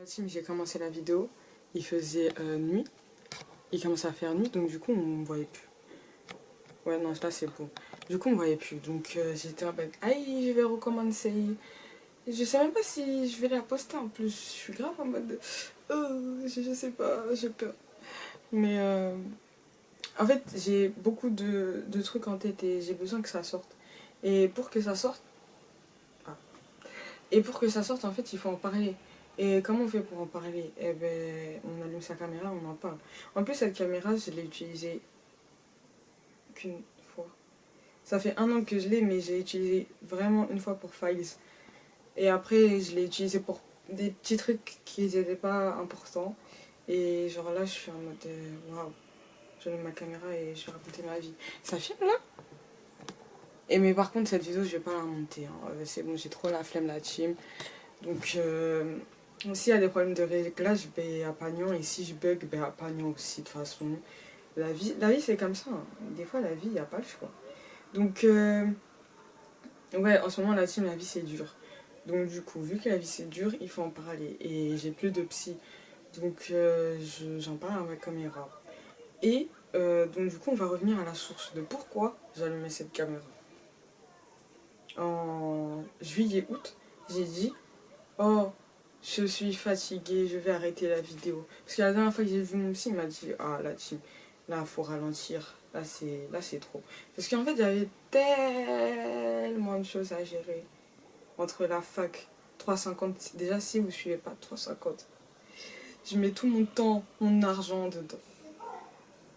La team, j'ai commencé la vidéo, il faisait nuit, il commençait à faire nuit, donc du coup on me voyait plus. Ouais, non, là c'est beau. Du coup on me voyait plus, donc j'étais en mode, aïe, je vais recommencer. Je sais même pas si je vais la poster en plus, je suis grave en mode, je sais pas, j'ai peur. Mais en fait, j'ai beaucoup de trucs en tête et j'ai besoin que ça sorte. Et pour que ça sorte, ah. Et pour que ça sorte, en fait, il faut en parler. Et comment on fait pour en parler? Eh ben, on allume sa caméra, on en parle. En plus, cette caméra, je l'ai utilisée qu'une fois. Ça fait 1 an que je l'ai, mais j'ai utilisé vraiment une fois pour Files. Et après, je l'ai utilisé pour des petits trucs qui n'étaient pas importants. Et genre là, je suis en mode, waouh, j'allume ma caméra et je vais raconter ma vie. Ça filme là? Et mais par contre, cette vidéo, je vais pas la monter, hein. C'est bon, j'ai trop la flemme, la team. Donc, s'il y a des problèmes de réglage, ben, à Pagnon. Et si je bug, ben, à Pagnon aussi, de toute façon. La vie c'est comme ça, hein. Des fois, la vie, il n'y a pas le choix. Donc, ouais, en ce moment, la team, la vie, c'est dur. Donc, du coup, vu que la vie, c'est dur, il faut en parler. Et j'ai plus de psy. Donc, j'en parle à ma caméra. Et, donc, du coup, on va revenir à la source de pourquoi j'allumais cette caméra. En juillet-août, j'ai dit, oh, je suis fatiguée, je vais arrêter la vidéo. Parce que la dernière fois que j'ai vu mon psy, il m'a dit, ah là, là, faut ralentir. Là, c'est trop. Parce qu'en fait, il y avait tellement de choses à gérer. Entre la fac, 3,50. Déjà, si vous ne suivez pas 3,50, je mets tout mon temps, mon argent dedans.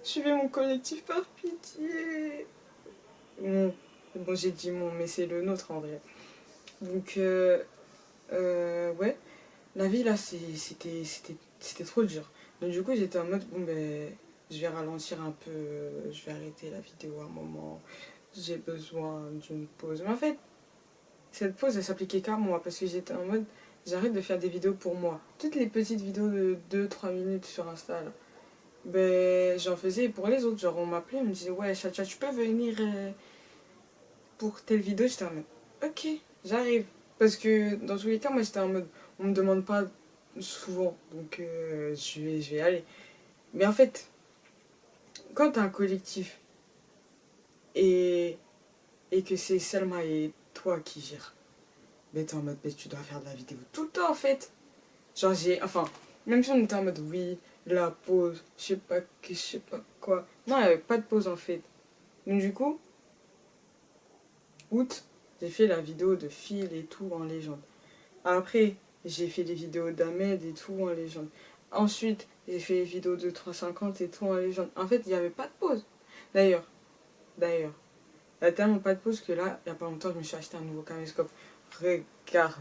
Suivez mon collectif par pitié. Bon, j'ai dit mon, mais c'est le nôtre en vrai. Donc, ouais. La vie là, c'était trop dur. Donc du coup, j'étais en mode, bon ben, je vais ralentir un peu, je vais arrêter la vidéo un moment, j'ai besoin d'une pause. Mais en fait, cette pause, elle s'appliquait qu'à moi, parce que j'étais en mode, j'arrête de faire des vidéos pour moi. Toutes les petites vidéos de 2-3 minutes sur Insta, là, ben, j'en faisais pour les autres. Genre, on m'appelait, on me disait, ouais, Chacha, tu peux venir pour telle vidéo? J'étais en mode, ok, j'arrive. Parce que dans tous les cas, moi, j'étais en mode, on me demande pas souvent, donc je vais aller. Mais en fait, quand t'as un collectif et, et que c'est Selma et toi qui gèrent, mais t'es en mode, mais tu dois faire de la vidéo tout le temps en fait. Genre enfin, même si on était en mode, oui, la pause, je sais pas quoi. Non, il n'y avait pas de pause en fait. Donc du coup, août, j'ai fait la vidéo de Phil et tout en légende. Après, j'ai fait des vidéos d'Ahmed et tout en légende. Ensuite, j'ai fait les vidéos de 350 et tout en légende. En fait, il n'y avait pas de pause. D'ailleurs, il n'y a tellement pas de pause que là, il n'y a pas longtemps, je me suis acheté un nouveau caméscope. Regardez.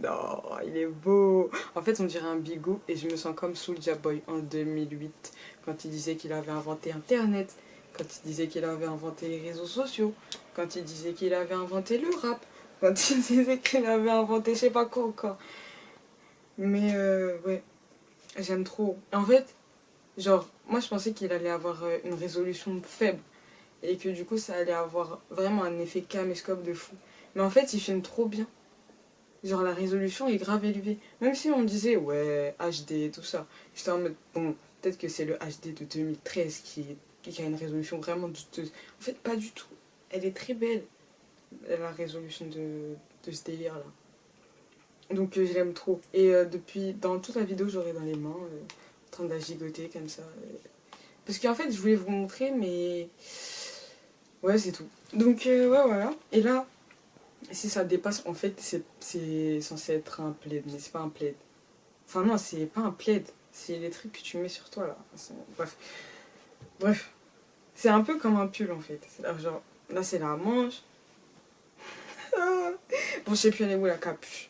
Non, il est beau. En fait, on dirait un Bigou et je me sens comme Soulja Boy en 2008. Quand il disait qu'il avait inventé Internet. Quand il disait qu'il avait inventé les réseaux sociaux. Quand il disait qu'il avait inventé le rap. Quand il disait qu'il avait inventé je sais pas quoi encore. Mais ouais, j'aime trop. En fait, genre, moi je pensais qu'il allait avoir une résolution faible. Et que du coup ça allait avoir vraiment un effet caméscope de fou. Mais en fait, il filme trop bien. Genre, la résolution est grave élevée. Même si on disait, ouais, HD et tout ça. J'étais en mode, bon, peut-être que c'est le HD de 2013 qui a une résolution vraiment douteuse. En fait, pas du tout. Elle est très belle, la résolution de ce délire-là. Donc je l'aime trop. Et depuis, dans toute la vidéo, j'aurai dans les mains, en train de la gigoter comme ça. Parce qu'en fait, je voulais vous montrer, mais ouais, c'est tout. Donc ouais, voilà. Et là, si ça dépasse, en fait, c'est censé être un plaid, mais c'est pas un plaid. Enfin non, c'est pas un plaid. C'est les trucs que tu mets sur toi là. Bref. Bref. C'est un peu comme un pull en fait. Genre, là c'est la manche. Bon, je sais plus elle est où la capuche.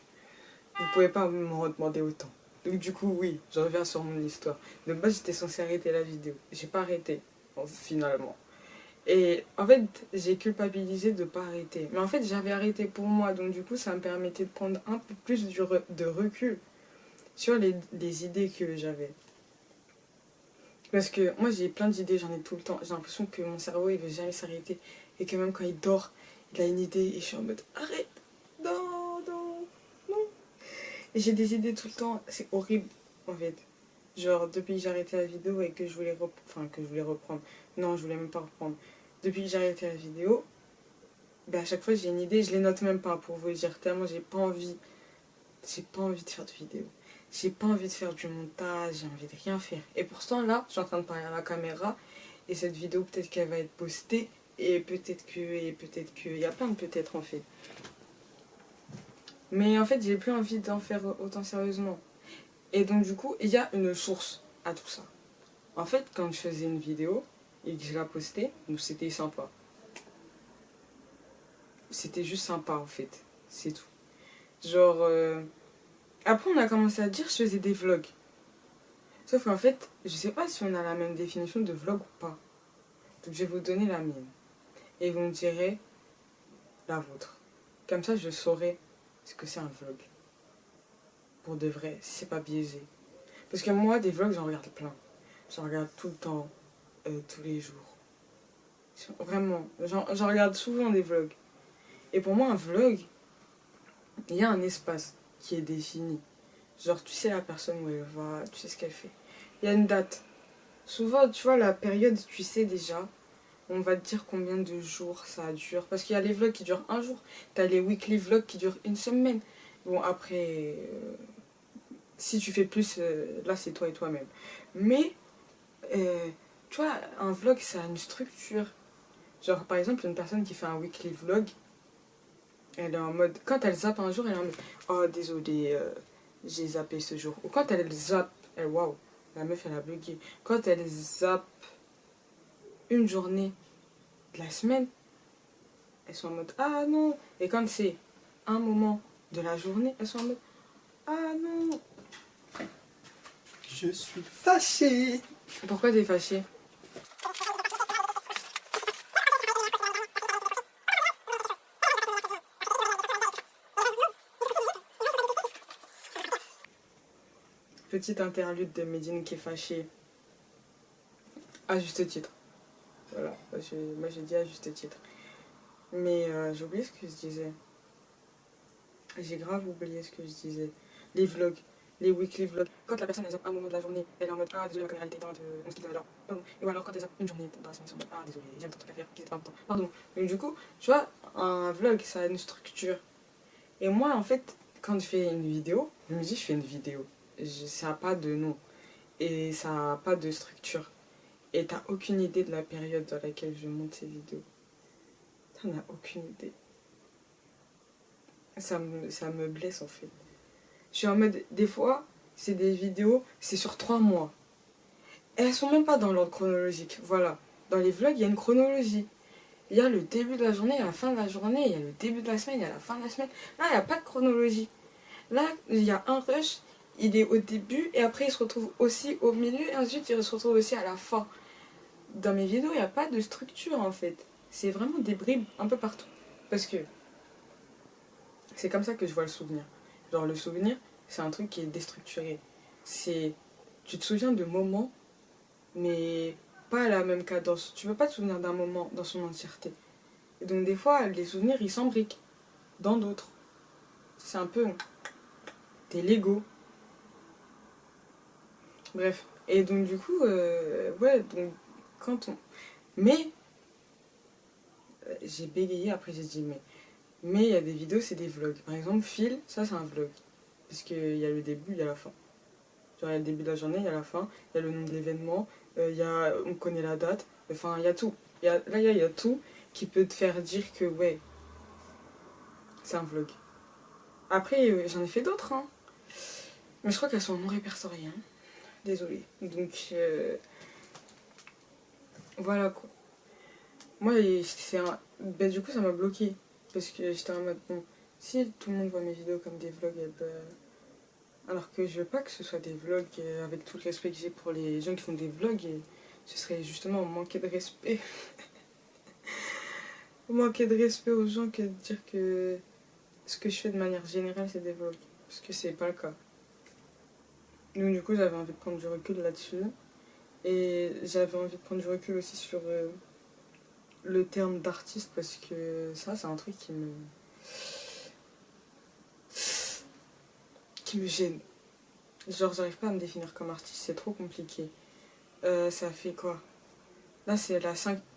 Vous pouvez pas m'en redemander autant. Donc du coup, oui, je reviens sur mon histoire. De base, j'étais censée arrêter la vidéo. J'ai pas arrêté, finalement. Et en fait, j'ai culpabilisé de pas arrêter. Mais en fait, j'avais arrêté pour moi. Donc du coup, ça me permettait de prendre un peu plus de recul sur les idées que j'avais. Parce que moi, j'ai plein d'idées, j'en ai tout le temps. J'ai l'impression que mon cerveau, il veut jamais s'arrêter. Et que même quand il dort, il a une idée. Et je suis en mode, arrête, non, non, non. J'ai des idées tout le temps, c'est horrible en fait. Genre depuis que j'ai arrêté la vidéo et que je voulais reprendre. Non, je voulais même pas reprendre. Depuis que j'ai arrêté la vidéo, ben à chaque fois j'ai une idée, je les note même pas pour vous dire tellement j'ai pas envie. J'ai pas envie de faire de vidéo. J'ai pas envie de faire du montage, j'ai envie de rien faire. Et pourtant là, je suis en train de parler à la caméra et cette vidéo peut-être qu'elle va être postée et peut-être que il y a plein de peut-être en fait. Mais en fait, j'ai plus envie d'en faire autant sérieusement. Et donc du coup, il y a une source à tout ça. En fait, quand je faisais une vidéo et que je la postais, donc c'était sympa. C'était juste sympa en fait. C'est tout. Genre, après on a commencé à dire que je faisais des vlogs. Sauf qu'en fait, je sais pas si on a la même définition de vlog ou pas. Donc je vais vous donner la mienne. Et vous me direz la vôtre. Comme ça, je saurai ce que c'est un vlog. Pour de vrai, si c'est pas biaisé. Parce que moi, des vlogs, j'en regarde plein. J'en regarde tout le temps, tous les jours. Vraiment, j'en regarde souvent des vlogs. Et pour moi, un vlog, il y a un espace qui est défini. Genre, tu sais la personne où elle va, tu sais ce qu'elle fait. Il y a une date. Souvent, tu vois, la période, tu sais déjà. On va te dire combien de jours ça dure. Parce qu'il y a les vlogs qui durent un jour. T'as les weekly vlogs qui durent une semaine. Bon, après, si tu fais plus, là, c'est toi et toi-même. Mais, tu vois, un vlog, ça a une structure. Genre, par exemple, une personne qui fait un weekly vlog, elle est en mode. Quand elle zappe un jour, elle est en mode oh, désolé, j'ai zappé ce jour. Ou quand elle zappe, elle, waouh, la meuf, elle a bugué. Quand elle zappe une journée de la semaine, elles sont en mode ah non. Et quand c'est un moment de la journée, elles sont en mode ah non. Je suis fâché. Pourquoi t'es fâchée? Petite interlude de Médine qui est fâchée. À juste titre. Voilà, moi j'ai dit à juste titre. Mais j'ai oublié ce que je disais. J'ai grave oublié ce que je disais. Les vlogs, les weekly vlogs. Quand la personne elle zappe un moment de la journée, elle est en mode ah désolé, la caméra était éteinte, on se quitte alors. Pardon. Ou alors quand elle zappe une journée dans la semaine, elle est en mode ah désolé, j'ai un truc à faire, qui était pas important. Pardon. Donc du coup, tu vois, un vlog ça a une structure. Et moi en fait, quand je fais une vidéo, je me dis je fais une vidéo. Ça n'a pas de nom. Et ça n'a pas de structure. Et t'as aucune idée de la période dans laquelle je monte ces vidéos. T'en as aucune idée. Ça me blesse en fait. Je suis en mode, des fois, c'est des vidéos, c'est sur 3 mois. Et elles sont même pas dans l'ordre chronologique. Voilà. Dans les vlogs, il y a une chronologie. Il y a le début de la journée, il y a la fin de la journée, il y a le début de la semaine, il y a la fin de la semaine. Là, il n'y a pas de chronologie. Là, il y a un rush, il est au début, et après, il se retrouve aussi au milieu, et ensuite, il se retrouve aussi à la fin. Dans mes vidéos, il n'y a pas de structure, en fait. C'est vraiment des bribes un peu partout. Parce que c'est comme ça que je vois le souvenir. Genre, le souvenir, c'est un truc qui est déstructuré. C'est... Tu te souviens de moments, mais pas à la même cadence. Tu peux pas te souvenir d'un moment dans son entièreté. Et donc, des fois, les souvenirs, ils s'embriquent dans d'autres. C'est un peu... T'es Lego. Bref. Et donc, du coup, ouais, donc, quand on... Mais, j'ai bégayé, après j'ai dit mais. Mais il y a des vidéos, c'est des vlogs. Par exemple, Phil, ça c'est un vlog. Parce qu'il y a le début, il y a la fin. Genre, il y a le début de la journée, il y a la fin, il y a le nom de l'événement, on connaît la date, enfin, il y a tout. Là, il y a tout qui peut te faire dire que, ouais, c'est un vlog. Après, j'en ai fait d'autres, hein. Mais je crois qu'elles sont non répertoriées, hein. Désolée. Donc, voilà, quoi. Moi, ben, du coup, ça m'a bloqué. Parce que j'étais en mode, bon, si tout le monde voit mes vidéos comme des vlogs, et ben... Alors que je veux pas que ce soit des vlogs avec tout le respect que j'ai pour les gens qui font des vlogs. Et ce serait justement manquer de respect. Manquer de respect aux gens que de dire que ce que je fais de manière générale c'est des vlogs. Parce que c'est pas le cas. Donc du coup j'avais envie de prendre du recul là-dessus. Et j'avais envie de prendre du recul aussi sur le terme d'artiste parce que ça c'est un truc qui me... qui me gêne. Genre, j'arrive pas à me définir comme artiste, c'est trop compliqué. Ça fait quoi? Là, c'est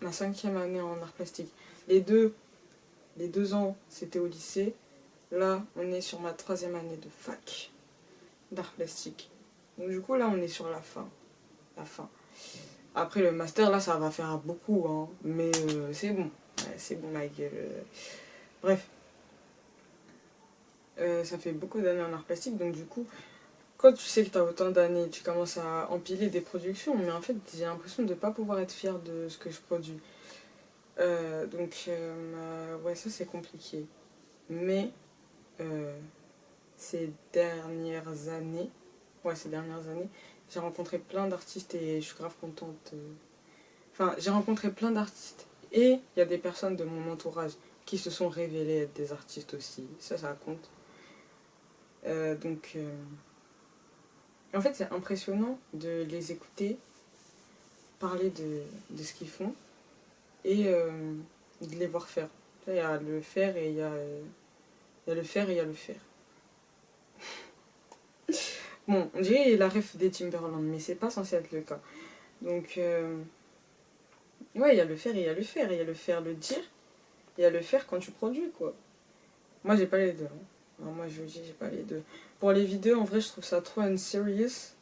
ma 5e année en art plastique. Les deux ans, c'était au lycée. Là, on est sur ma 3e année de fac d'art plastique. Donc, du coup, là, on est sur la fin. La fin. Après, le master, là, ça va faire beaucoup, hein. Mais c'est bon. Ouais, c'est bon, ma gueule. Bref. Ça fait beaucoup d'années en art plastique, donc du coup, quand tu sais que tu as autant d'années, tu commences à empiler des productions, mais en fait, j'ai l'impression de ne pas pouvoir être fière de ce que je produis. Ouais, ça c'est compliqué. Mais ces dernières années, j'ai rencontré plein d'artistes et je suis grave contente. Enfin, j'ai rencontré plein d'artistes et il y a des personnes de mon entourage qui se sont révélées être des artistes aussi. Ça compte. Donc, en fait, c'est impressionnant de les écouter parler de ce qu'ils font et de les voir faire. Il y a le faire et il y a le faire et il y a le faire. Bon, on dirait la ref des Timberland, mais c'est pas censé être le cas. Donc, ouais, il y a le faire et il y a le faire. Il y a le faire, le dire, et il y a le faire quand tu produis, quoi. Moi, j'ai pas les deux. Hein. Alors, moi, je dis, j'ai pas les deux. Pour les vidéos, en vrai, je trouve ça trop unserious.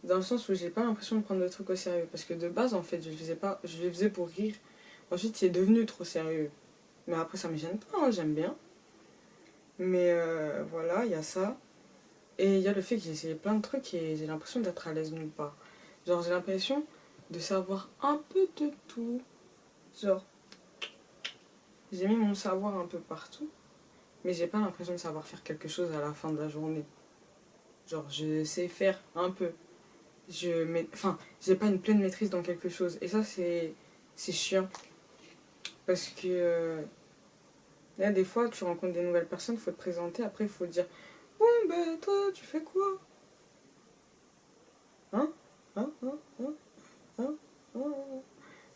Dans le sens où j'ai pas l'impression de prendre le truc au sérieux. Parce que de base, en fait, je les faisais pour rire. Ensuite, c'est devenu trop sérieux. Mais après, ça me gêne pas, hein, j'aime bien. Mais voilà, il y a ça. Et il y a le fait que j'ai essayé plein de trucs et j'ai l'impression d'être à l'aise nulle part. Genre, j'ai l'impression de savoir un peu de tout. Genre, j'ai mis mon savoir un peu partout. Mais j'ai pas l'impression de savoir faire quelque chose à la fin de la journée. Genre, je sais faire un peu. Enfin, j'ai pas une pleine maîtrise dans quelque chose. Et ça, c'est chiant. Parce que là, des fois, tu rencontres des nouvelles personnes, il faut te présenter. Après, il faut te dire, bon, ben, toi, tu fais quoi? Hein? Hein? Hein? Hein? Hein? Hein?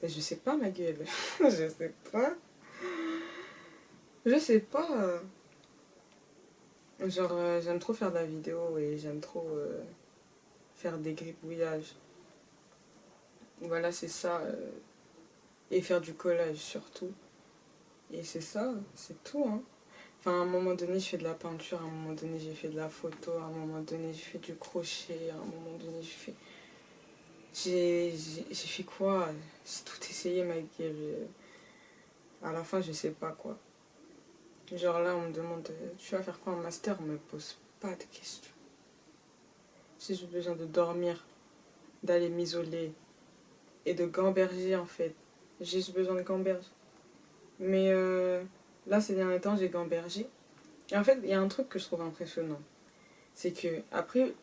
Ben, je sais pas, ma gueule. Je sais pas. Je sais pas. Genre, j'aime trop faire de la vidéo et j'aime trop faire des gribouillages. Voilà, c'est ça. Et faire du collage surtout. Et c'est ça, c'est tout, hein. Enfin, à un moment donné, je fais de la peinture, à un moment donné, j'ai fait de la photo, à un moment donné, j'ai fait du crochet, à un moment donné, j'ai fait quoi? J'ai tout essayé, ma gueule. À la fin, je sais pas quoi. Genre là, on me demande, tu vas faire quoi en master? On me pose pas de questions. Si j'ai besoin de dormir, d'aller m'isoler et de gamberger, en fait. J'ai juste besoin de gamberger. Mais là, ces derniers temps, j'ai gambergé. Et en fait, il y a un truc que je trouve impressionnant. C'est que, après,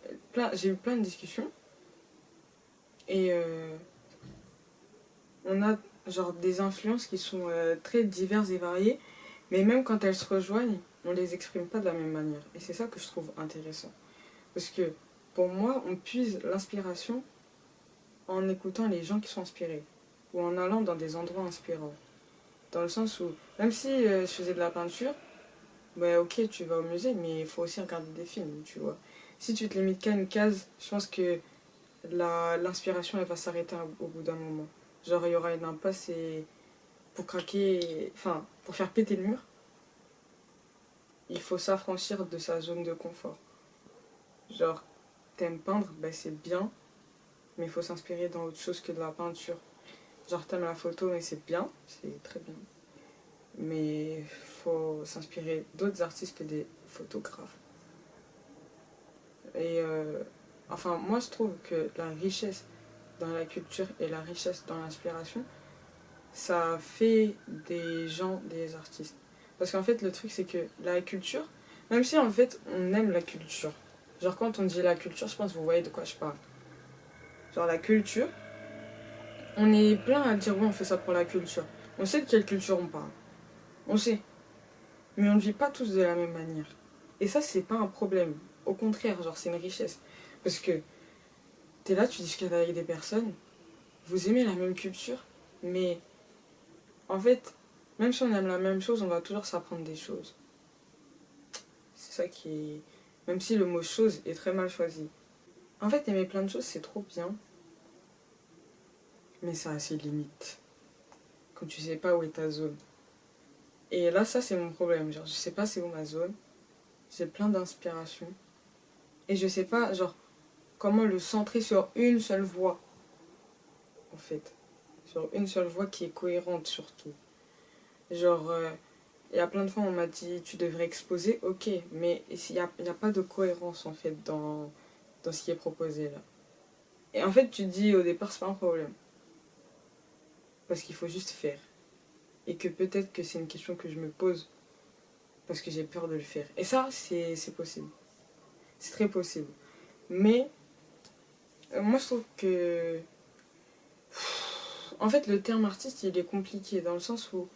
j'ai eu plein de discussions. Et on a genre des influences qui sont très diverses et variées. Mais même quand elles se rejoignent, on les exprime pas de la même manière. Et c'est ça que je trouve intéressant. Parce que, pour moi, on puise l'inspiration en écoutant les gens qui sont inspirés. Ou en allant dans des endroits inspirants. Dans le sens où, même si je faisais de la peinture, bah ok, tu vas au musée, mais il faut aussi regarder des films, tu vois. Si tu te limites qu'à une case, je pense que l'inspiration, elle va s'arrêter au bout d'un moment. Genre, il y aura une impasse et pour craquer, enfin, pour faire péter le mur, il faut s'affranchir de sa zone de confort. Genre, t'aimes peindre, bah c'est bien, mais il faut s'inspirer dans autre chose que de la peinture. Genre, t'aimes la photo, mais c'est bien, c'est très bien. Mais il faut s'inspirer d'autres artistes que des photographes. Et enfin, moi je trouve que la richesse dans la culture et la richesse dans l'inspiration, ça fait des gens des artistes. Parce qu'en fait, le truc, c'est que la culture, même si en fait on aime la culture, genre quand on dit la culture, je pense que vous voyez de quoi je parle. Genre la culture, on est plein à dire oui, on fait ça pour la culture. On sait de quelle culture on parle. On sait. Mais on ne vit pas tous de la même manière. Et ça, c'est pas un problème. Au contraire, genre, c'est une richesse. Parce que t'es là, tu discutes avec des personnes, vous aimez la même culture, mais en fait, même si on aime la même chose, on va toujours s'apprendre des choses. C'est ça qui est Même si le mot chose est très mal choisi. En fait, aimer plein de choses, c'est trop bien. Mais ça a ses limites. Quand tu sais pas où est ta zone. Et là, ça, c'est mon problème. Genre, je sais pas c'est où ma zone. J'ai plein d'inspiration. Et je sais pas, genre, comment le centrer sur une seule voix. En fait. Sur une seule voix qui est cohérente, surtout. Genre, il y a plein de fois, on m'a dit, tu devrais exposer. Ok, mais il y a pas de cohérence, en fait, dans ce qui est proposé, là. Et en fait, tu te dis, au départ, c'est pas un problème. Parce qu'il faut juste faire. Et que peut-être que c'est une question que je me pose parce que j'ai peur de le faire. Et ça, c'est possible. C'est très possible. Mais moi, je trouve que... En fait, le terme artiste, il est compliqué dans le sens où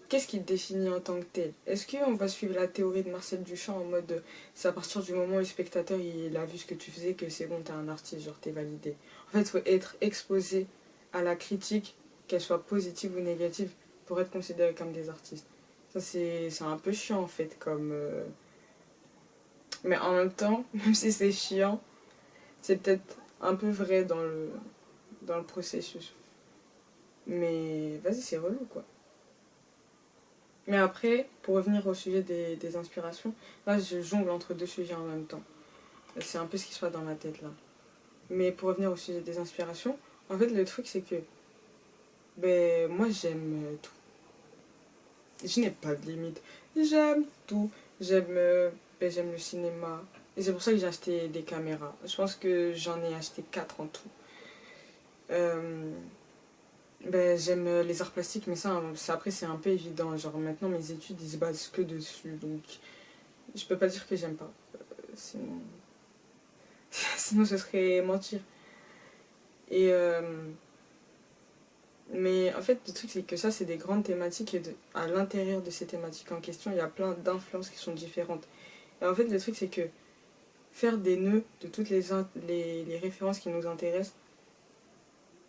qu'est-ce qui te définit en tant que tel? Est-ce qu'on va suivre la théorie de Marcel Duchamp en mode c'est à partir du moment où le spectateur il a vu ce que tu faisais que c'est bon, t'es un artiste, genre t'es validé. En fait, il faut être exposé à la critique, qu'elle soit positive ou négative, pour être considéré comme des artistes. Ça, c'est un peu chiant en fait, comme. Mais en même temps, même si c'est chiant, c'est peut-être un peu vrai dans le processus. Mais vas-y, c'est relou quoi. Mais après, pour revenir au sujet des inspirations, là je jongle entre deux sujets en même temps. C'est un peu ce qui se passe dans ma tête là. Mais pour revenir au sujet des inspirations, en fait le truc c'est que ben, moi j'aime tout. Je n'ai pas de limite. J'aime tout. J'aime j'aime le cinéma. Et c'est pour ça que j'ai acheté des caméras. Je pense que j'en ai acheté 4 en tout. Euh, j'aime les arts plastiques, mais après c'est un peu évident. Genre maintenant mes études ils se basent que dessus. Donc je peux pas dire que j'aime pas. Sinon, sinon ce serait mentir. Et mais en fait, le truc, c'est que ça, c'est des grandes thématiques. Et à l'intérieur de ces thématiques en question, il y a plein d'influences qui sont différentes. Et en fait, le truc, c'est que faire des nœuds de toutes les références qui nous intéressent,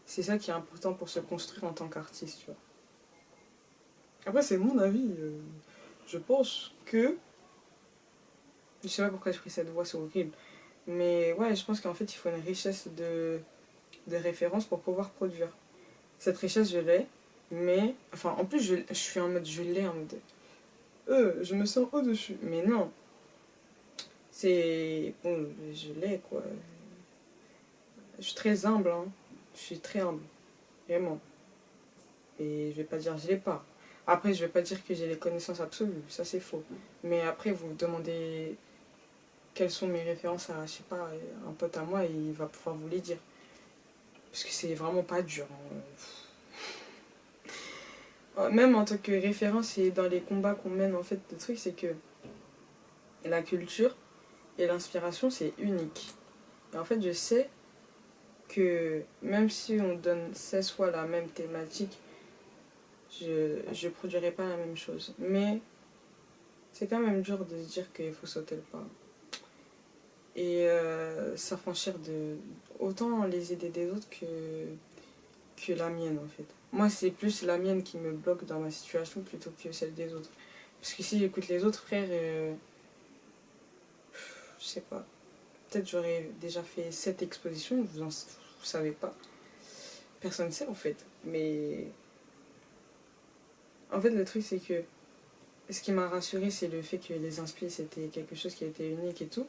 c'est ça qui est important pour se construire en tant qu'artiste. Tu vois. Après, c'est mon avis. Je pense que. Je sais pas pourquoi j'ai pris cette voix, c'est horrible. Mais ouais, je pense qu'en fait, il faut une richesse de références pour pouvoir produire. Cette richesse, je l'ai. Mais, enfin, en plus, je suis en mode, je l'ai en mode, je me sens au-dessus. Mais non, c'est, bon, je l'ai, quoi. Je suis très humble, hein. Je suis très humble, vraiment. Et je vais pas dire je l'ai pas. Après, je vais pas dire que j'ai les connaissances absolues, ça c'est faux. Mais après, vous me demandez quelles sont mes références à, je sais pas, un pote à moi, et il va pouvoir vous les dire. Parce que c'est vraiment pas dur, hein. Même en tant que référence et dans les combats qu'on mène, en fait, le truc, c'est que la culture et l'inspiration, c'est unique. Et en fait, je sais que même si on donne 16 fois la même thématique, je ne produirai pas la même chose. Mais c'est quand même dur de se dire qu'il faut sauter le pas. Et s'affranchir de autant les idées des autres que la mienne, en fait. Moi, c'est plus la mienne qui me bloque dans ma situation plutôt que celle des autres. Parce que si j'écoute les autres frères, je sais pas. Peut-être j'aurais déjà fait 7 expositions, vous savez pas. Personne ne sait en fait. Mais en fait, le truc, c'est que ce qui m'a rassuré, c'est le fait que les inspi, c'était quelque chose qui était unique et tout.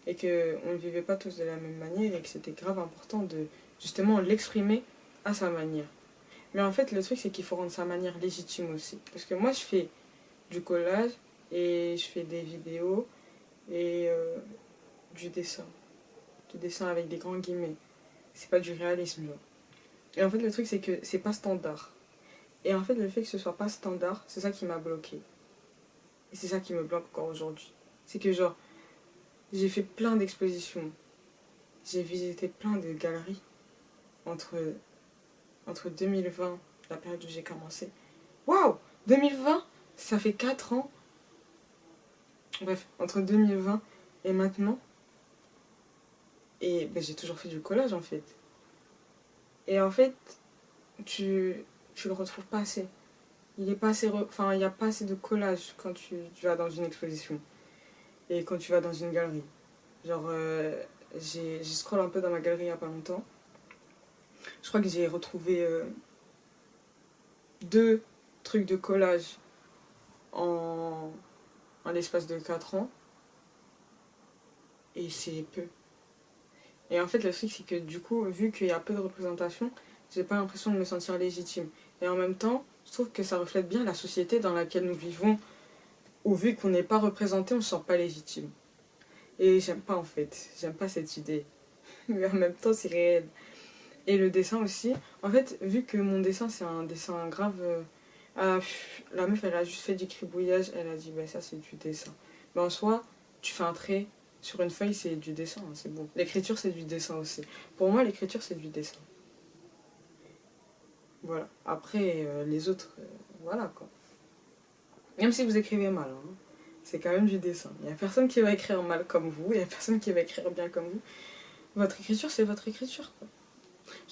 Et qu'on ne vivait pas tous de la même manière et que c'était grave important de justement l'exprimer à sa manière. Mais en fait, le truc, c'est qu'il faut rendre sa manière légitime aussi. Parce que moi, je fais du collage et je fais des vidéos et du dessin. Du dessin avec des grands guillemets. C'est pas du réalisme, genre. Et en fait, le truc, c'est que c'est pas standard. Et en fait, le fait que ce soit pas standard, c'est ça qui m'a bloqué. Et c'est ça qui me bloque encore aujourd'hui. C'est que, genre, j'ai fait plein d'expositions. J'ai visité plein de galeries entre, entre 2020, la période où j'ai commencé. Waouh 2020, ça fait 4 ans. Bref, entre 2020 et maintenant. Et ben, j'ai toujours fait du collage, en fait. Et en fait, tu, tu le retrouves pas assez. Il est pas assez enfin, il n'y a pas assez de collage quand tu vas dans une exposition et quand tu vas dans une galerie. Genre, j'ai scroll un peu dans ma galerie il n'y a pas longtemps. Je crois que j'ai retrouvé 2 trucs de collage en, en l'espace de 4 ans. Et c'est peu. Et en fait, le truc, c'est que du coup, vu qu'il y a peu de représentation, j'ai pas l'impression de me sentir légitime. Et en même temps, je trouve que ça reflète bien la société dans laquelle nous vivons, où vu qu'on n'est pas représenté, on se sent pas légitime. Et j'aime pas en fait, j'aime pas cette idée. Mais en même temps, c'est réel. Et le dessin aussi, en fait, vu que mon dessin, c'est un dessin grave. La meuf, elle a juste fait du cribouillage, elle a dit, bah ça, c'est du dessin. Mais en soi, tu fais un trait sur une feuille, c'est du dessin, hein, c'est bon. L'écriture, c'est du dessin aussi. Pour moi, l'écriture, c'est du dessin. Voilà. Après, les autres, voilà quoi. Même si vous écrivez mal, hein, c'est quand même du dessin. Il n'y a personne qui va écrire mal comme vous, il n'y a personne qui va écrire bien comme vous. Votre écriture, c'est votre écriture, quoi.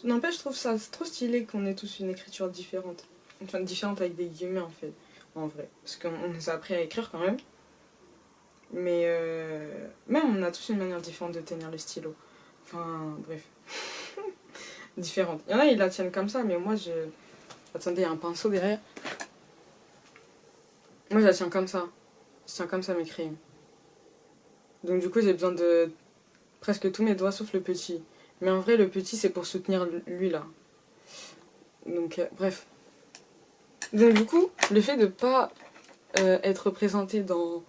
N'empêche, je trouve ça trop stylé qu'on ait tous une écriture différente. Enfin, différente avec des guillemets, en fait, en vrai. Parce qu'on nous a appris à écrire quand même. Mais même, on a tous une manière différente de tenir le stylo. Enfin, bref. Différente. Il y en a, ils la tiennent comme ça, mais moi, je... Attendez, il y a un pinceau derrière. Moi, je la tiens comme ça. Je tiens comme ça mes crayons. Donc, du coup, j'ai besoin de presque tous mes doigts sauf le petit. Mais en vrai, le petit, c'est pour soutenir lui, là. Donc, bref. Donc, du coup, le fait de pas être représenté dans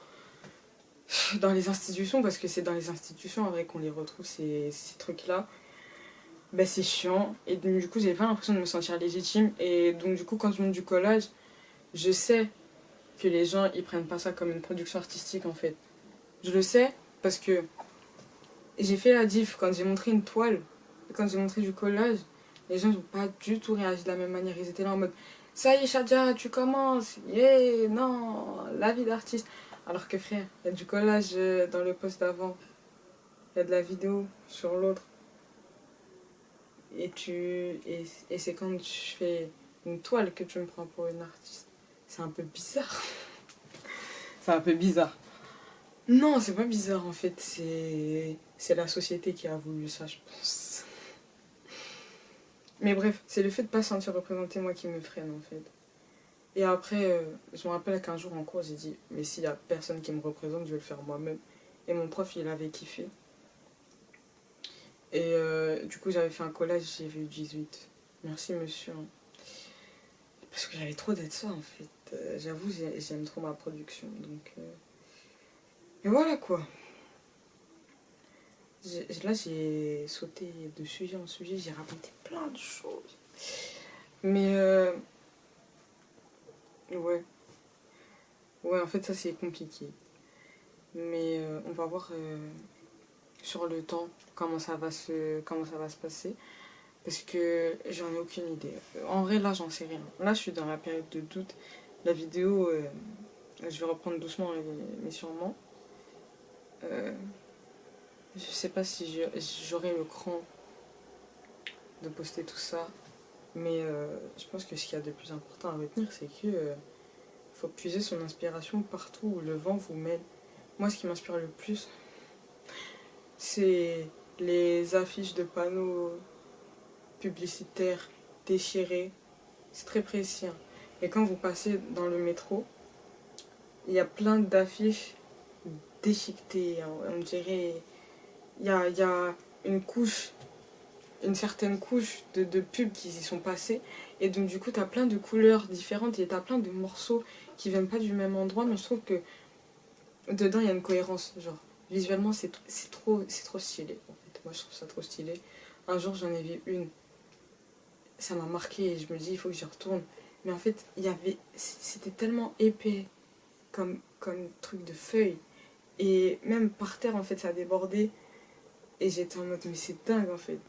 les institutions, parce que c'est dans les institutions, en vrai, qu'on les retrouve, ces trucs-là, ben, c'est chiant. Et donc, du coup, j'ai pas l'impression de me sentir légitime. Et donc, du coup, quand je monte du collage, je sais que les gens, ils prennent pas ça comme une production artistique, en fait. Je le sais parce que j'ai fait la diff quand j'ai montré une toile, quand j'ai montré du collage, les gens n'ont pas du tout réagi de la même manière. Ils étaient là en mode ça y est, Shadia, tu commences, yeah, non, la vie d'artiste. Alors que frère, il y a du collage dans le post d'avant, il y a de la vidéo sur l'autre. Et c'est quand tu fais une toile que tu me prends pour une artiste. C'est un peu bizarre. C'est un peu bizarre. Non, c'est pas bizarre en fait, c'est la société qui a voulu ça, je pense. Mais bref, c'est le fait de pas se sentir représenté moi qui me freine en fait. Et après, je me rappelle qu'un jour en cours, j'ai dit, mais s'il y a personne qui me représente, je vais le faire moi-même. Et mon prof, il avait kiffé. Et du coup, j'avais fait un collage, j'ai eu 18. Merci monsieur. Parce que j'avais trop d'être ça en fait. J'avoue, j'aime trop ma production. Donc, et voilà quoi. Là, j'ai sauté de sujet en sujet, j'ai raconté plein de choses. Mais ouais. Ouais, en fait, ça c'est compliqué. Mais on va voir sur le temps comment ça va se passer. Parce que j'en ai aucune idée. En vrai, là, j'en sais rien. Là, je suis dans la période de doute. La vidéo, je vais reprendre doucement, mais sûrement. Euh, je sais pas si j'aurai le cran de poster tout ça. Mais je pense que ce qu'il y a de plus important à retenir, c'est que faut puiser son inspiration partout où le vent vous mène. Moi, ce qui m'inspire le plus, c'est les affiches de panneaux publicitaires déchirées. C'est très précis, hein. Et quand vous passez dans le métro, il y a plein d'affiches déchiquetées, hein. On dirait il y a une couche, une certaine couche de pubs qui y sont passées. Et donc du coup, tu as plein de couleurs différentes et tu as plein de morceaux qui viennent pas du même endroit. Mais je trouve que dedans, il y a une cohérence. Genre, visuellement, c'est trop stylé. En fait. Moi, je trouve ça trop stylé. Un jour, j'en ai vu une. Ça m'a marqué et je me dis, il faut que j'y retourne. Mais en fait, c'était tellement épais comme truc de feuille. Et même par terre, en fait, ça débordait. Et j'étais en mode, mais c'est dingue, en fait.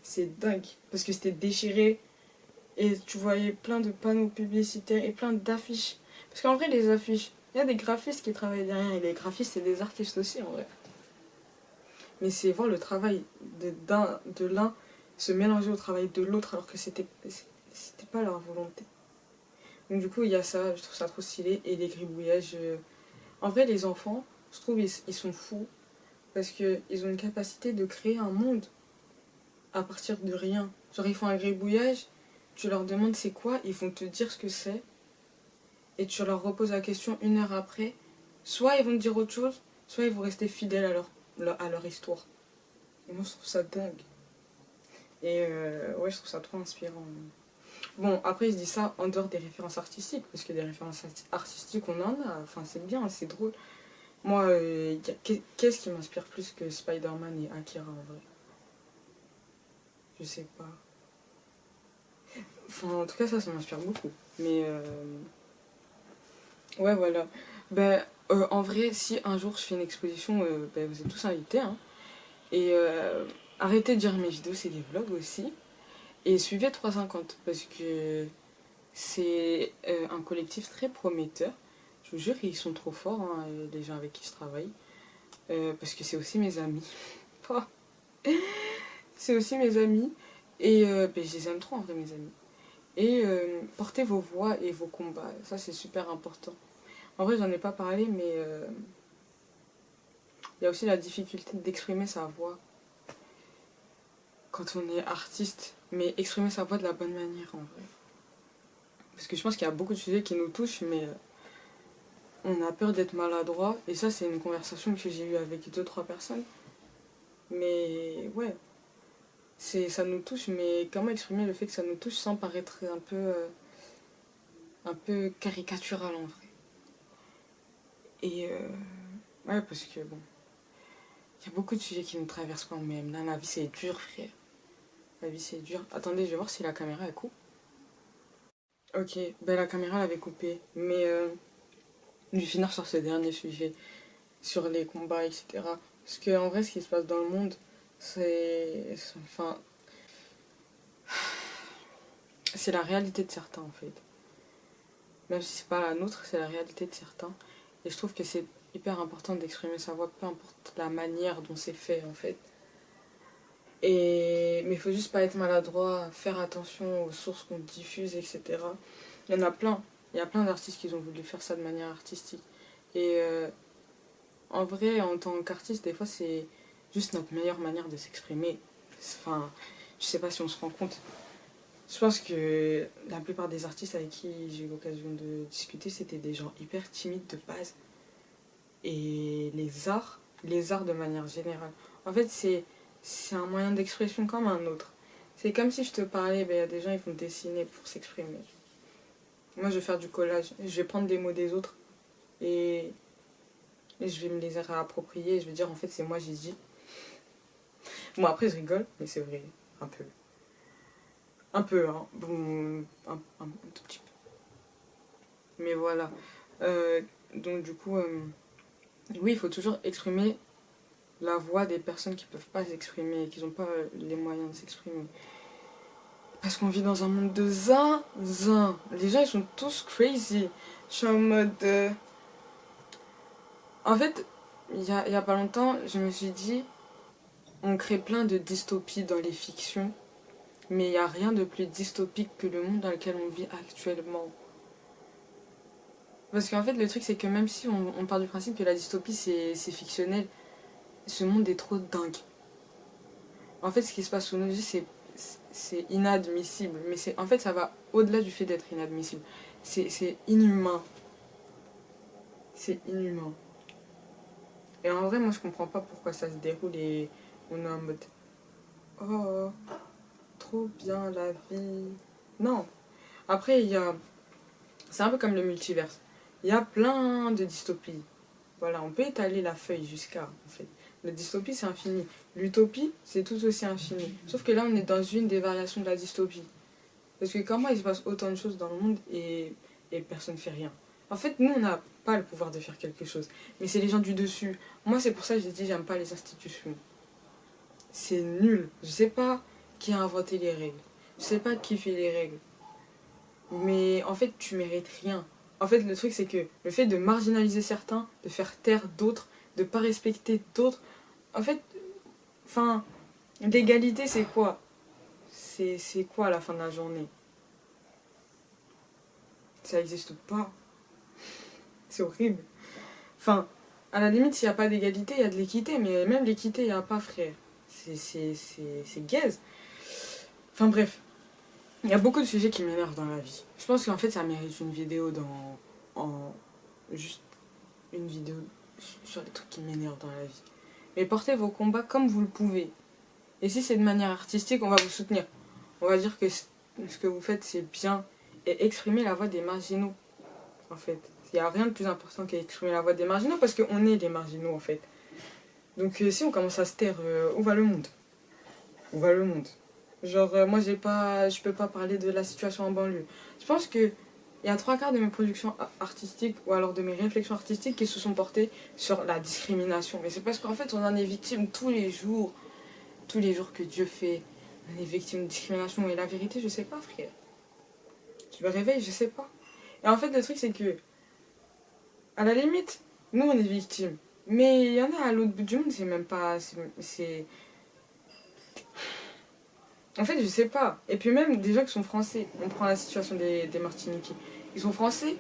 C'est dingue. Parce que c'était déchiré. Et tu voyais plein de panneaux publicitaires et plein d'affiches. Parce qu'en vrai, les affiches, il y a des graphistes qui travaillent derrière. Et les graphistes, c'est des artistes aussi, en vrai. Mais c'est voir le travail de l'un se mélanger au travail de l'autre alors que c'était pas leur volonté. Donc du coup, il y a ça, je trouve ça trop stylé. Et les gribouillages. En vrai, les enfants, je trouve ils sont fous Parce qu'ils ont une capacité de créer un monde à partir de rien. Genre, ils font un gribouillage, tu leur demandes c'est quoi, ils vont te dire ce que c'est, et tu leur reposes la question 1 heure après. Soit ils vont te dire autre chose, soit ils vont rester fidèles à leur histoire. Et moi, je trouve ça dingue. Et ouais, je trouve ça trop inspirant. Bon, après, je dis ça en dehors des références artistiques, parce que des références artistiques, on en a. Enfin, c'est bien, c'est drôle. Moi, qu'est-ce qui m'inspire plus que Spider-Man et Akira, en vrai? Je sais pas. Enfin, en tout cas, ça m'inspire beaucoup. Mais, ouais, voilà. Ben, en vrai, si un jour je fais une exposition, ben, vous êtes tous invités, hein. Et arrêtez de dire mes vidéos, c'est des vlogs aussi. Et suivez 350, parce que c'est un collectif très prometteur. Je vous jure, ils sont trop forts, hein, les gens avec qui je travaille. Parce que c'est aussi mes amis. Oh, c'est aussi mes amis. Et ben, je les aime trop en vrai, mes amis. Et portez vos voix et vos combats. Ça, c'est super important. En vrai, j'en ai pas parlé, mais il y a aussi la difficulté d'exprimer sa voix quand on est artiste. Mais exprimer sa voix de la bonne manière, en vrai. Parce que je pense qu'il y a beaucoup de sujets qui nous touchent, mais on a peur d'être maladroit. Et ça, c'est une conversation que j'ai eue avec 2-3 personnes. Mais ouais, ça nous touche, mais comment exprimer le fait que ça nous touche sans paraître un peu caricatural en vrai. Et ouais, parce que bon, il y a beaucoup de sujets qui nous traversent quand même. Là, la vie c'est dur, frère. La vie c'est dur. Attendez, je vais voir si la caméra elle coupe. Ok, ben la caméra elle avait coupé. Mais je vais finir sur ce dernier sujet, sur les combats, etc. Parce que en vrai, ce qui se passe dans le monde, enfin, c'est la réalité de certains en fait. Même si c'est pas la nôtre, c'est la réalité de certains. Et je trouve que c'est hyper important d'exprimer sa voix, peu importe la manière dont c'est fait en fait. Mais il faut juste pas être maladroit, faire attention aux sources qu'on diffuse, etc. Il y en a plein. Il y a plein d'artistes qui ont voulu faire ça de manière artistique. Et en vrai, en tant qu'artiste, des fois, c'est juste notre meilleure manière de s'exprimer. Enfin, je sais pas si on se rend compte. Je pense que la plupart des artistes avec qui j'ai eu l'occasion de discuter, c'était des gens hyper timides de base. Et les arts de manière générale, en fait, c'est un moyen d'expression comme un autre. C'est comme si je te parlais, ben, y a des gens, ils vont dessiner pour s'exprimer. Moi, je vais faire du collage. Je vais prendre des mots des autres et, et je vais me les réapproprier. Et je vais dire, en fait, c'est moi, j'ai dit. Bon, après, je rigole, mais c'est vrai, un peu. Un peu, hein. Bon, un tout petit peu. Mais voilà. Donc, du coup, oui, il faut toujours exprimer la voix des personnes qui peuvent pas s'exprimer, qui n'ont pas les moyens de s'exprimer. Parce qu'on vit dans un monde de zinzin. Les gens, ils sont tous crazy. Je suis en mode... En fait, il y a pas longtemps, je me suis dit, on crée plein de dystopies dans les fictions, mais il n'y a rien de plus dystopique que le monde dans lequel on vit actuellement. Parce qu'en fait, le truc, c'est que même si on part du principe que la dystopie, c'est fictionnel, ce monde est trop dingue. En fait, ce qui se passe sous nos yeux, c'est inadmissible. Mais en fait, ça va au-delà du fait d'être inadmissible. C'est inhumain. C'est inhumain. Et en vrai, moi, je comprends pas pourquoi ça se déroule et on est en mode oh, trop bien la vie. Non. Après, c'est un peu comme le multiverse. Il y a plein de dystopies. Voilà, on peut étaler la feuille jusqu'à, en fait. La dystopie, c'est infini. L'utopie, c'est tout aussi infini. Sauf que là, on est dans une des variations de la dystopie. Parce que comment il se passe autant de choses dans le monde et personne ne fait rien. En fait, nous, on n'a pas le pouvoir de faire quelque chose. Mais c'est les gens du dessus. Moi, c'est pour ça que j'ai dit, j'aime pas les institutions. C'est nul. Je sais pas qui a inventé les règles. Je sais pas qui fait les règles. Mais en fait, tu mérites rien. En fait, le truc, c'est que le fait de marginaliser certains, de faire taire d'autres, de pas respecter d'autres, en fait, enfin, l'égalité, c'est quoi? C'est quoi à la fin de la journée? Ça n'existe pas. C'est horrible. Enfin, À la limite, s'il n'y a pas d'égalité, il y a de l'équité, mais même l'équité, il n'y a pas, frère. C'est gaze. Enfin bref, il y a beaucoup de sujets qui m'énervent dans la vie. Je pense qu'en fait, ça mérite une vidéo juste une vidéo sur les trucs qui m'énervent dans la vie. Mais portez vos combats comme vous le pouvez. Et si c'est de manière artistique, on va vous soutenir. On va dire que ce que vous faites, c'est bien. Et exprimer la voix des marginaux, en fait. Il n'y a rien de plus important qu'exprimer la voix des marginaux, parce qu'on est les marginaux, en fait. Donc si on commence à se taire, où va le monde? Où va le monde? Genre, moi, je peux pas parler de la situation en banlieue. Je pense que il y a 3/4 de mes productions artistiques, ou alors de mes réflexions artistiques, qui se sont portées sur la discrimination. Mais c'est parce qu'en fait, on en est victime tous les jours que Dieu fait. On est victime de discrimination. Et la vérité, je sais pas, frère. Je me réveille, je sais pas. Et en fait, le truc, c'est que, à la limite, nous, on est victimes. Mais il y en a à l'autre bout du monde, c'est même pas... En fait, je sais pas. Et puis même, des gens qui sont français, on prend la situation des Martiniquais. Ils sont français,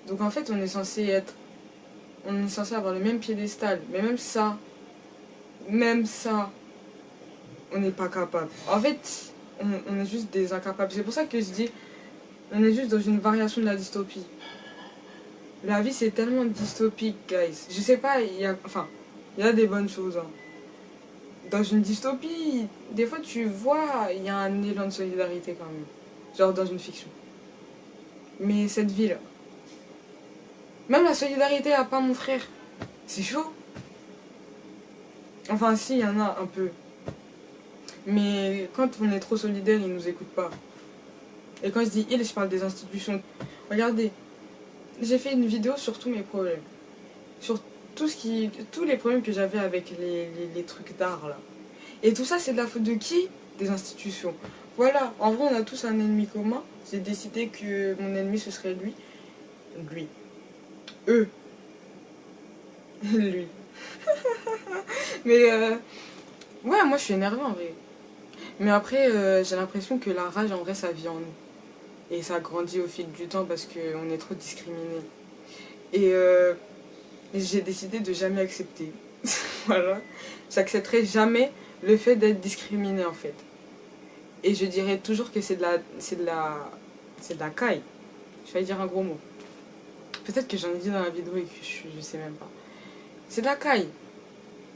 donc en fait, on est censé avoir le même piédestal. Mais même ça, on n'est pas capable. En fait, on est juste des incapables. C'est pour ça que je dis, on est juste dans une variation de la dystopie. La vie, c'est tellement dystopique, guys. Je sais pas, il y a des bonnes choses. Hein. Dans une dystopie, des fois, tu vois, il y a un élan de solidarité quand même. Genre dans une fiction. Mais cette vie-là, même la solidarité à pas mon frère, c'est chaud. Enfin, si, il y en a un peu. Mais quand on est trop solidaire, ils nous écoutent pas. Et quand je dis ils, je parle des institutions. Regardez, j'ai fait une vidéo sur tous mes problèmes. Sur tous les problèmes que j'avais avec les trucs d'art là. Et tout ça, c'est de la faute de qui? Des institutions. Voilà, en vrai, on a tous un ennemi commun. J'ai décidé que mon ennemi, ce serait lui. Lui. Eux. Lui. Mais ouais, moi je suis énervée en vrai. Mais après, j'ai l'impression que la rage, en vrai, ça vit en nous. Et ça grandit au fil du temps parce qu'on est trop discriminés. Et j'ai décidé de jamais accepter. Voilà. J'accepterai jamais le fait d'être discriminé en fait. Et je dirais toujours que c'est de la caille. Je vais dire un gros mot. Peut-être que j'en ai dit dans la vidéo et que je sais même pas. C'est de la caille.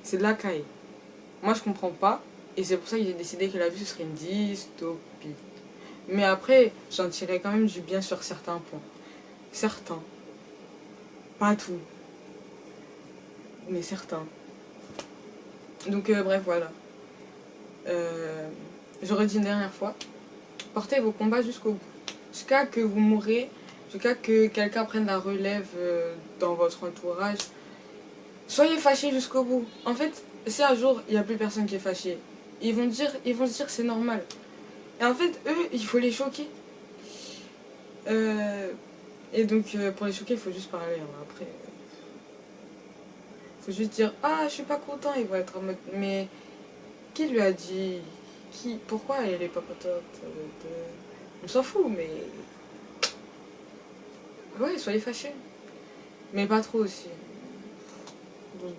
C'est de la caille. Moi je comprends pas. Et c'est pour ça que j'ai décidé que la vie ce serait une dystopie. Mais après, j'en tirais quand même du bien sur certains points. Certains. Pas tout. Mais certains. Donc bref, voilà. J'aurais dit une dernière fois. Portez vos combats jusqu'au bout. Jusqu'à que vous mourrez. Jusqu'à que quelqu'un prenne la relève dans votre entourage. Soyez fâchés jusqu'au bout. En fait, si un jour, il n'y a plus personne qui est fâché, ils vont se dire c'est normal. Et en fait, eux, il faut les choquer. Et donc, pour les choquer, il faut juste parler. Hein. Après, il faut juste dire ah, je suis pas content. Ils vont être en mode mais qui lui a dit pourquoi elle est pas contente On s'en fout, mais. Ouais, soyez fâchés. Mais pas trop aussi.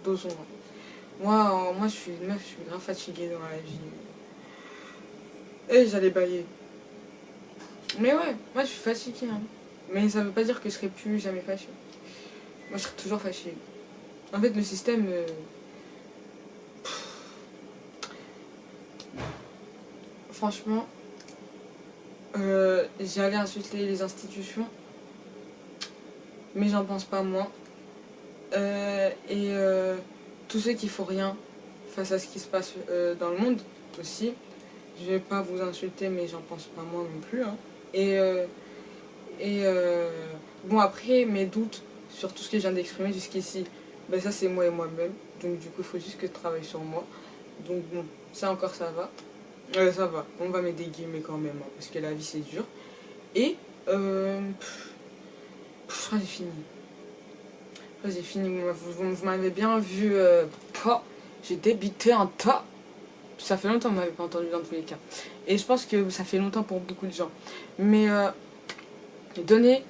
Dosons. Moi, je suis une meuf, je suis grave fatiguée dans la vie. Et j'allais bailler. Mais ouais, moi je suis fatiguée. Hein. Mais ça veut pas dire que je serai plus jamais fâchée. Moi je serai toujours fâchée. En fait, le système. Franchement, j'allais insulter les institutions. Mais j'en pense pas moins. Tous ceux qui font rien face à ce qui se passe dans le monde aussi. Je vais pas vous insulter, mais j'en pense pas moins non plus. Hein. Bon, après, mes doutes sur tout ce que je viens d'exprimer jusqu'ici, ben ça c'est moi et moi-même. Donc du coup, il faut juste que je travaille sur moi. Donc bon, ça encore ça va. Ça va, on va mettre des guillemets quand même, hein, parce que la vie c'est dur. Et j'ai fini. J'ai fini, vous m'avez bien vu. J'ai débité un tas. Ça fait longtemps que vous m'avez pas entendu dans tous les cas. Et je pense que ça fait longtemps pour beaucoup de gens. Mais donnez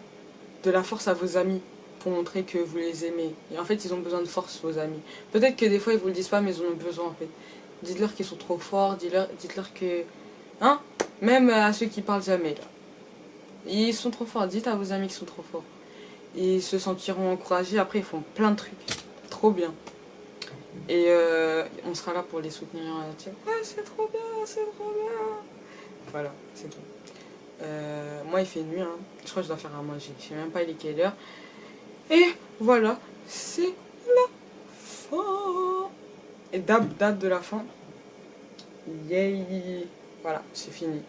de la force à vos amis pour montrer que vous les aimez. Et en fait, ils ont besoin de force, vos amis. Peut-être que des fois, ils vous le disent pas, mais ils en ont besoin, en fait. Dites-leur qu'ils sont trop forts, dites-leur que... Hein? Même à ceux qui parlent jamais, là. Ils sont trop forts, dites à vos amis qu'ils sont trop forts. Ils se sentiront encouragés, après, ils font plein de trucs. Trop bien. Et on sera là pour les soutenir. Ouais, c'est trop bien, c'est trop bien. Voilà, c'est tout. Moi, il fait nuit, hein. Je crois que je dois faire à manger. Je sais même pas il est quelle heure. Et voilà, c'est la fin. Et date de la fin. Yay. Voilà, c'est fini.